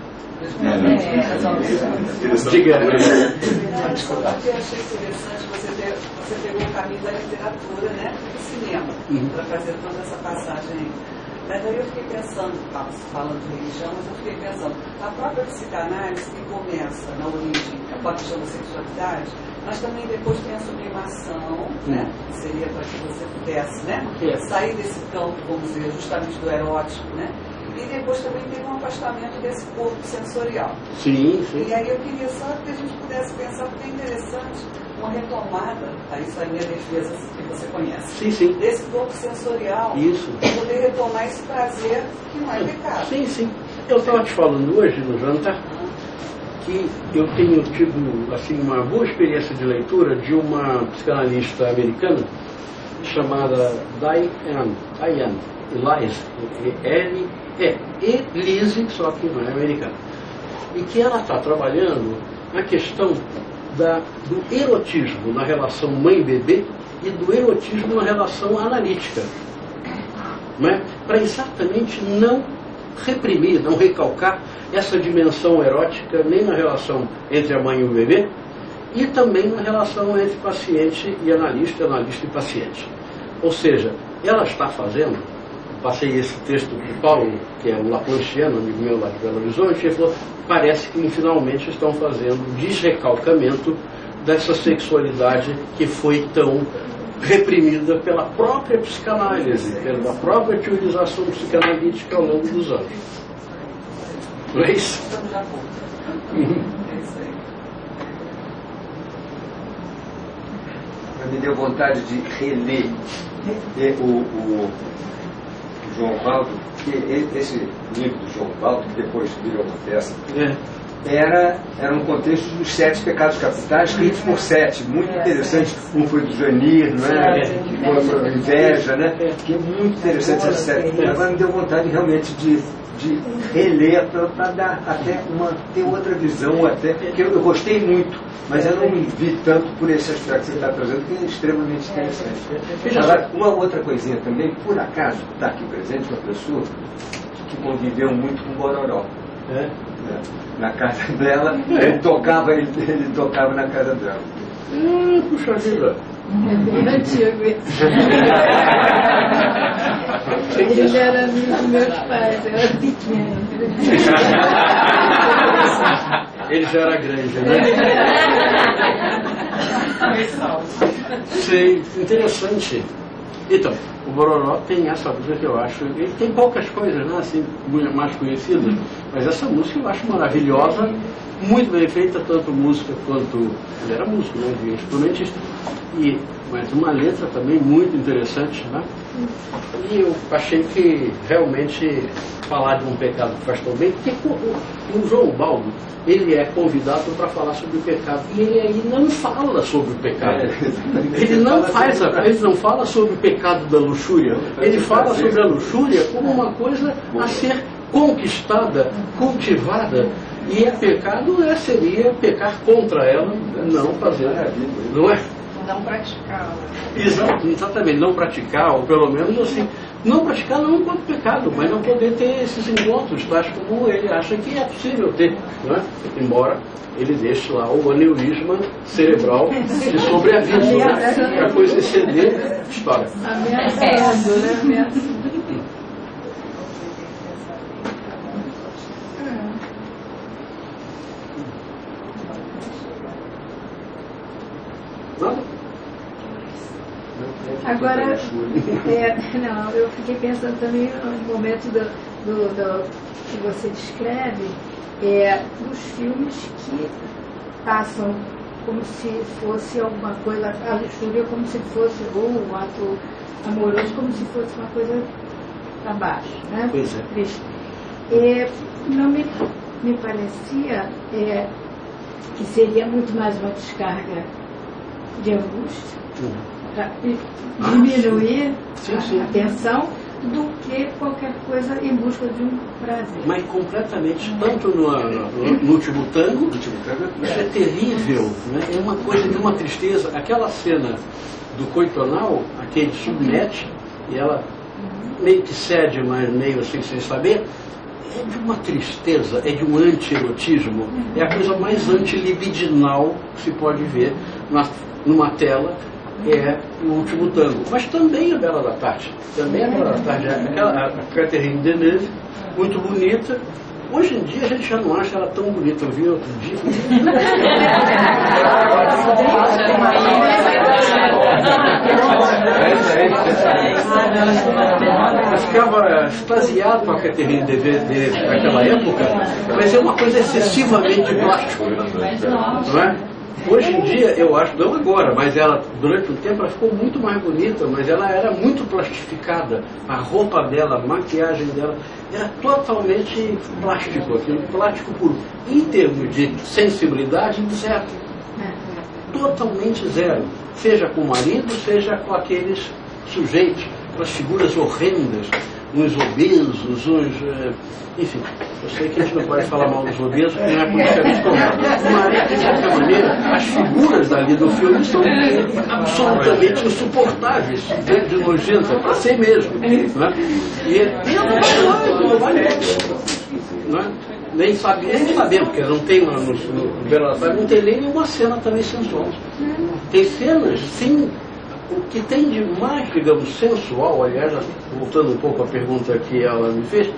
Diga. Eu achei interessante você pegou o caminho da literatura, né, do cinema, para fazer toda essa passagem aí. Mas aí eu fiquei pensando, falando de religião, mas eu fiquei pensando, a própria psicanálise que começa na origem com a questão da sexualidade, mas também depois tem a sublimação, né, que seria para que você pudesse, né, sair desse campo, vamos dizer, justamente do erótico, né, e depois também tem um afastamento desse corpo sensorial. Sim, sim. E aí eu queria só que a gente pudesse pensar, porque é interessante, uma retomada, isso é a minha defesa que você conhece, sim, sim, desse corpo sensorial, isso, poder retomar esse prazer que não é pecado. Sim, sim. Eu estava te falando hoje no jantar que eu tenho tido assim, uma boa experiência de leitura de uma psicanalista americana chamada Diane Elise, só que não é americana, e que ela está trabalhando na questão do erotismo na relação mãe-bebê e do erotismo na relação analítica, né? Para exatamente não reprimir, não recalcar essa dimensão erótica nem na relação entre a mãe e o bebê e também na relação entre paciente e analista e paciente. Ou seja, ela está fazendo passei esse texto para o Paulo, que é um laplanchiano, amigo meu lá de Belo Horizonte, e ele falou, parece que finalmente estão fazendo um desrecalcamento dessa sexualidade que foi tão reprimida pela própria psicanálise, pela própria teorização psicanalítica ao longo dos anos. Não é isso? Estamos de acordo. É isso aí. Me deu vontade de reler o João Valdo, que esse livro do João Valdo, que depois virou uma peça, era um contexto dos 7 pecados capitais, escritos por 7, muito interessante. Um foi do Janir, não é? Que foi a inveja, né? Que é muito interessante essa série. Agora me deu vontade realmente de reler para dar até ter outra visão, até, porque eu gostei muito, mas eu não me vi tanto por esse aspecto que você está trazendo, que é extremamente interessante. Agora, uma outra coisinha também, por acaso, está aqui presente uma pessoa que conviveu muito com Bororó. Na casa dela, ele tocava na casa dela. Puxa vida. É bem antigo isso. Ele era amigo dos meus pais, eu era pequena. Ele já era grande, né? Sei, interessante. Então, o Bororó tem essa música que eu acho, ele tem poucas coisas, né, assim, mais conhecidas, mas essa música eu acho maravilhosa, muito bem feita, tanto música quanto, ele era músico, né, de instrumentista, mas uma letra também muito interessante, né? E eu achei que realmente falar de um pecado que faz tão bem, porque o João Baldo, ele é convidado para falar sobre o pecado, e ele aí não fala sobre o pecado. Ele não fala sobre o pecado da luxúria, ele fala sobre a luxúria como uma coisa a ser conquistada, cultivada. E pecado seria pecar contra ela, não fazer, não é? Não praticar. Exatamente, não praticar, ou pelo menos assim, não praticar não enquanto pecado, mas não poder ter esses encontros, tais como ele acha que é possível ter, não é? Embora ele deixe lá o aneurisma cerebral de sobreaviso, né? Para coisa exceder história. Ameaçando, né? Ameaçando. Nada? Agora, não, eu fiquei pensando também no momento que você descreve, dos filmes que passam como se fosse alguma coisa, a luxúria como se fosse, ou um ato amoroso como se fosse uma coisa para baixo, né? Pois é. Triste. Não me parecia que seria muito mais uma descarga de angústia, para diminuir a tensão, do que qualquer coisa em busca de um prazer. Mas completamente, tanto no último tango, isso é terrível, né? É uma coisa de uma tristeza. Aquela cena do coitonal, a que ele submete, e ela meio que cede, mas meio assim sem saber, é de uma tristeza, é de um anti-erotismo, é a coisa mais antilibidinal que se pode ver numa tela. É o último tango, mas também a Bela da Tarde. Também a Bela da Tarde, a Catherine Deneuve, muito bonita. Hoje em dia a gente já não acha ela tão bonita. Eu vi outro dia. Eu ficava extasiado com a Catherine Deneuve naquela época, mas é uma coisa excessivamente plástica, não é? Hoje em dia, eu acho, não agora, mas ela, durante um tempo, ela ficou muito mais bonita, mas ela era muito plastificada. A roupa dela, a maquiagem dela, era totalmente plástico, aquele plástico puro. Em termos de sensibilidade, zero. Totalmente zero. Seja com o marido, seja com aqueles sujeitos, aquelas figuras horrendas, uns obesos, enfim, eu sei que a gente não pode falar mal dos obesos, porque não é politicamente correto. Mas, de qualquer maneira, as figuras dali do filme são absolutamente insuportáveis, de nojenta, para si mesmo. Né? E não vale não é? Nem sabemos, porque não tem lá no Bela Tarde, não tem nem nenhuma cena também sensual. Tem cenas, sim, o que tem de mais, digamos, sensual, aliás, voltando um pouco à pergunta que ela me fez,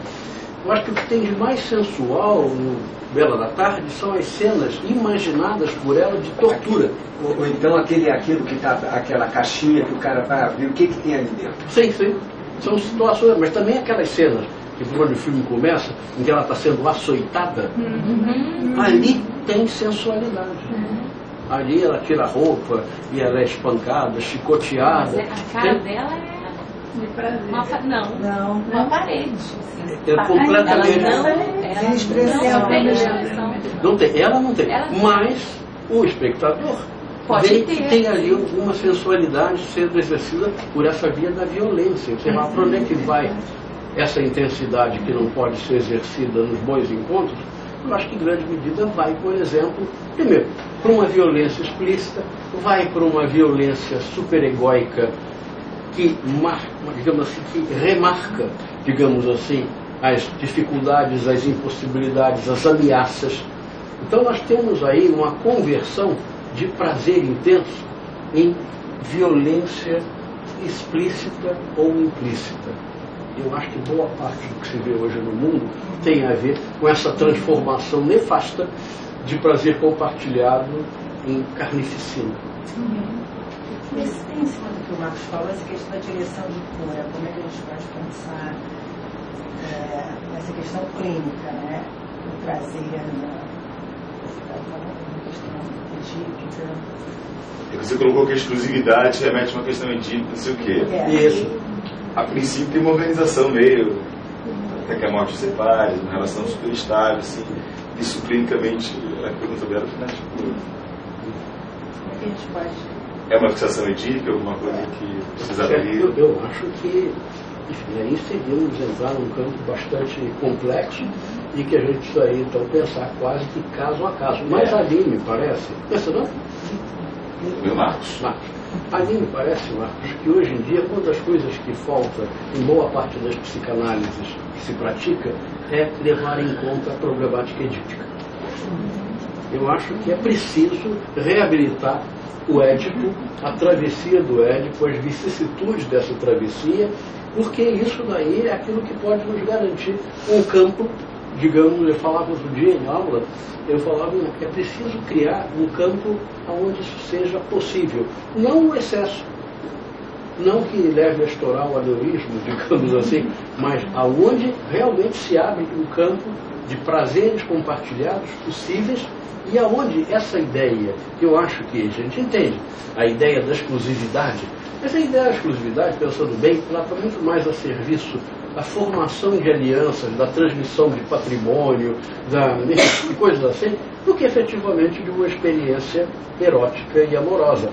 eu acho que o que tem de mais sensual no Bela da Tarde são as cenas imaginadas por ela de tortura. Ou então aquilo que está, aquela caixinha que o cara vai abrir, o que tem ali dentro? Sim, sim. São situações, mas também aquelas cenas que quando o filme começa, em que ela está sendo açoitada, ali tem sensualidade. Ali ela tira a roupa e ela é espancada, chicoteada. Mas a cara dela é de prazer. Uma parede. Assim. É completamente. Não tem. Ela não tem. Mas o espectador vê que tem ali alguma sensualidade sendo exercida por essa via da violência. Você vai para onde é que vai essa intensidade que não pode ser exercida nos bons encontros? Eu acho que em grande medida vai, por exemplo, primeiro, para uma violência explícita, vai para uma violência superegóica que marca, digamos assim, que remarca, digamos assim, as dificuldades, as impossibilidades, as ameaças. Então nós temos aí uma conversão de prazer intenso em violência explícita ou implícita. Eu acho que boa parte do que se vê hoje no mundo tem a ver com essa transformação nefasta de prazer compartilhado em carnificina. Mas tem em cima do que o Marcos falou, essa questão da direção de cura, como é que a gente pode pensar nessa questão clínica, né? O prazer na questão edípica. Você colocou que a exclusividade remete a uma questão edípica, não sei o quê. Isso. A princípio tem uma organização meio, até que a morte separe, uma relação super estável, assim. Isso clinicamente, a pergunta dela é tipo, como é que a gente pode... É uma fixação edípica, alguma coisa que precisaria... Eu acho que, enfim, aí seguimos entrar num campo bastante complexo e que a gente precisaria então pensar quase que caso a caso. Mas ali me parece... Pensa não? Meu Marcos. Ali me parece, Marcos, que hoje em dia uma das coisas que falta em boa parte das psicanálises que se pratica é levar em conta a problemática edípica. Eu acho que é preciso reabilitar o Édipo, a travessia do Édipo, as vicissitudes dessa travessia, porque isso daí é aquilo que pode nos garantir um campo, digamos, eu falava outro dia em aula, eu falava que é preciso criar um campo onde isso seja possível. Não o excesso, não que leve a estourar o aneurismo, digamos assim, mas aonde realmente se abre um campo de prazeres compartilhados possíveis e aonde essa ideia, que eu acho que a gente entende, a ideia da exclusividade, mas a ideia da exclusividade, pensando bem, ela está muito mais a serviço da formação de alianças, da transmissão de patrimônio, de coisas assim, do que efetivamente de uma experiência erótica e amorosa.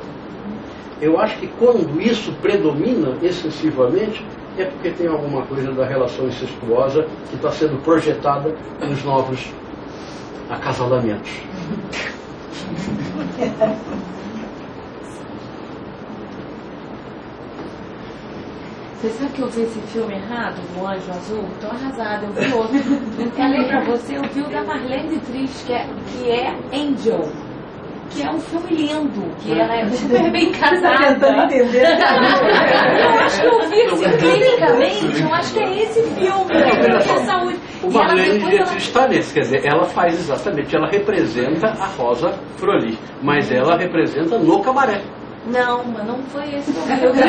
Eu acho que quando isso predomina excessivamente, é porque tem alguma coisa da relação incestuosa que está sendo projetada nos novos acasalamentos. Você sabe que eu vi esse filme errado, O Anjo Azul? Tô arrasada, eu vi outro. Eu falei pra você, eu vi o da Marlene Dietrich, que é Angel. Que é um filme lindo, que ela é super bem casada. Tentando entender. Eu acho que eu vi assim, clinicamente, eu acho que é esse filme, que é saúde. O Marlene Dietrich está nesse, quer dizer, ela faz exatamente, ela representa a Rosa Fröhlich, mas ela representa no cabaré. Não, mas não foi esse que eu vi.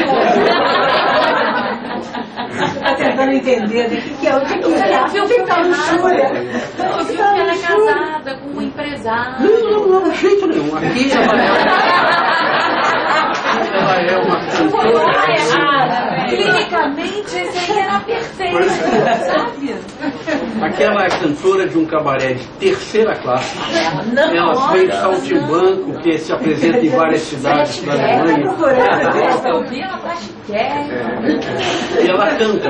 Você está tentando entender o que é o que Eu vi o filme da Luxúria. Eu vi que ela é casada com um empresário. Não, de jeito nenhum. Aqui ela é uma cantora. Clinicamente, esse aí era perfeito, sabe? Aquela cantora de um cabaré de terceira classe. Ela vem de Saltimbanco, que se apresenta em várias cidades da Alemanha. Eu vi ela pra Chiquércia. E ela canta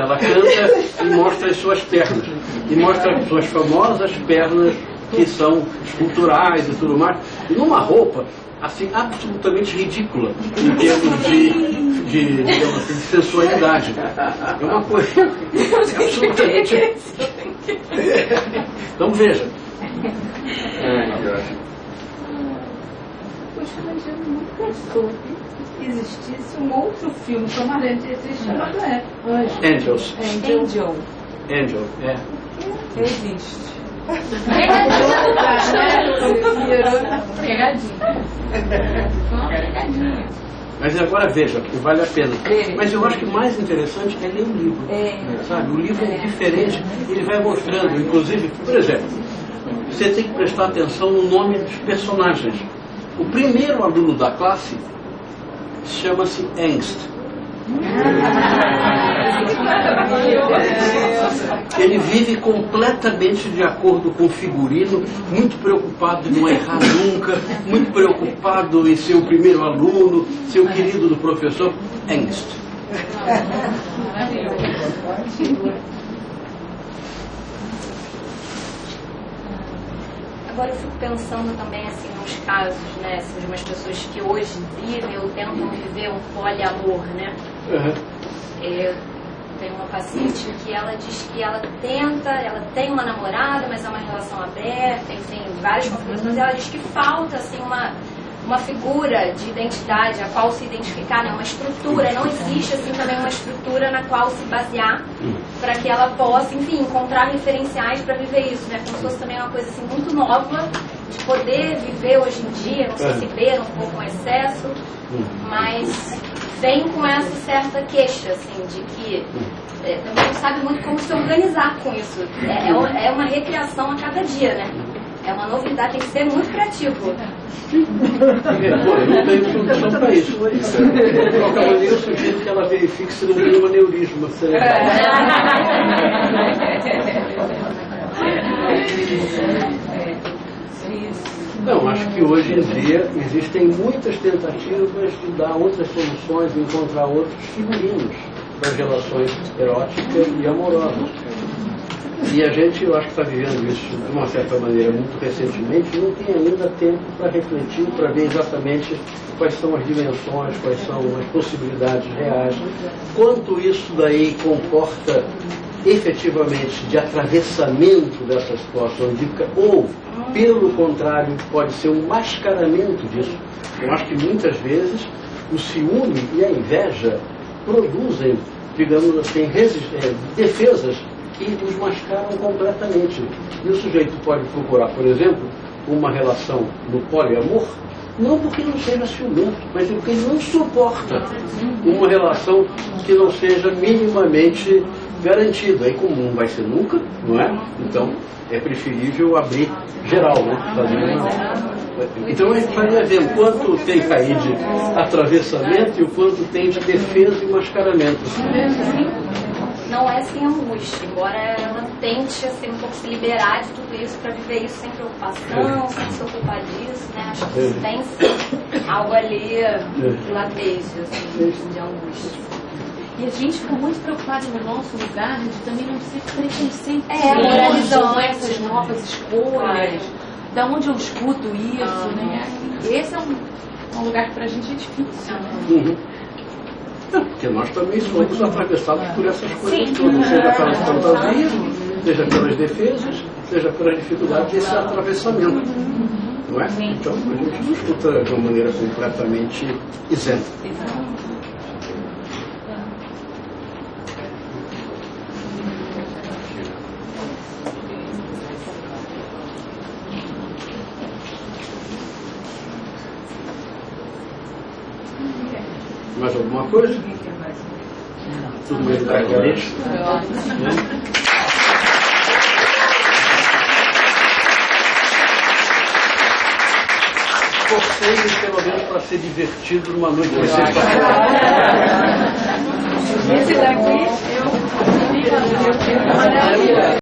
e mostra as suas pernas. E mostra as suas famosas pernas que são esculturais e tudo mais. E numa roupa, assim, absolutamente ridícula em termos de digamos assim, de sensualidade. É uma coisa absolutamente... Então veja. Schlenger nunca soube que existisse um outro filme como Aranha de Jesus chamado Angels. Angel, Existe. Pegadinha. Mas agora veja, que vale a pena. Mas eu acho que mais interessante é ler o livro. Sabe? O livro é diferente, ele vai mostrando, inclusive, por exemplo, você tem que prestar atenção no nome dos personagens. O primeiro aluno da classe chama-se Angst. Ele vive completamente de acordo com o figurino, muito preocupado em não errar nunca, muito preocupado em ser o primeiro aluno, ser o querido do professor. Angst. Agora eu fico pensando também assim nos casos, né, assim, de umas pessoas que hoje vivem ou tentam viver um poliamor, né? Tem uma paciente que ela diz que ela tem uma namorada, mas é uma relação aberta, enfim, várias configurações, e ela diz que falta assim uma figura de identidade a qual se identificar, né? Uma estrutura, não existe assim também uma estrutura na qual se basear para que ela possa, enfim, encontrar referenciais para viver isso, né? Como se fosse também uma coisa assim muito nova de poder viver hoje em dia, não sei se beber um pouco com excesso, mas vem com essa certa queixa, assim, de que também não sabe muito como se organizar com isso. É uma recriação a cada dia, né? É uma novidade, tem que ser muito criativo. Eu não tenho solução para isso. De qualquer maneira, eu sugiro que ela verifique se não tem um aneurisma cerebral. Não, acho que hoje em dia existem muitas tentativas de dar outras soluções, de encontrar outros figurinos para as relações eróticas e amorosas. E a gente, eu acho que está vivendo isso de uma certa maneira muito recentemente, não tem ainda tempo para refletir, para ver exatamente quais são as dimensões, quais são as possibilidades reais, quanto isso daí comporta efetivamente de atravessamento dessa situação, ou, pelo contrário, pode ser um mascaramento disso. Eu acho que muitas vezes o ciúme e a inveja produzem, digamos assim, defesas que os mascaram completamente. E o sujeito pode procurar, por exemplo, uma relação no poliamor, não porque não seja ciumento, mas porque ele não suporta uma relação que não seja minimamente garantida. Aí como não vai ser nunca, não é? Então é preferível abrir geral, né? Então a gente vai ver o quanto tem aí de atravessamento e o quanto tem de defesa e mascaramento. Não é sem angústia, embora ela tente assim, um pouco se liberar de tudo isso para viver isso sem preocupação, sem se ocupar disso, né? Acho que isso tem sim, algo ali que lateja, assim, de angústia. E a gente fica muito preocupado no nosso lugar de também não ser preconceituoso moralizando essas novas escolhas, da onde eu escuto isso, né? Esse é um lugar que pra gente é difícil, né? Porque nós também somos atravessados por essas coisas todas, seja pelas fantasias, seja pelas defesas, seja pelas dificuldades desse atravessamento. Não é? Então a gente não escuta de uma maneira completamente isenta. Mais alguma coisa? Tudo bem, tá? Torcendo pelo menos para ser divertido numa noite de sexta-feira. Esse daqui eu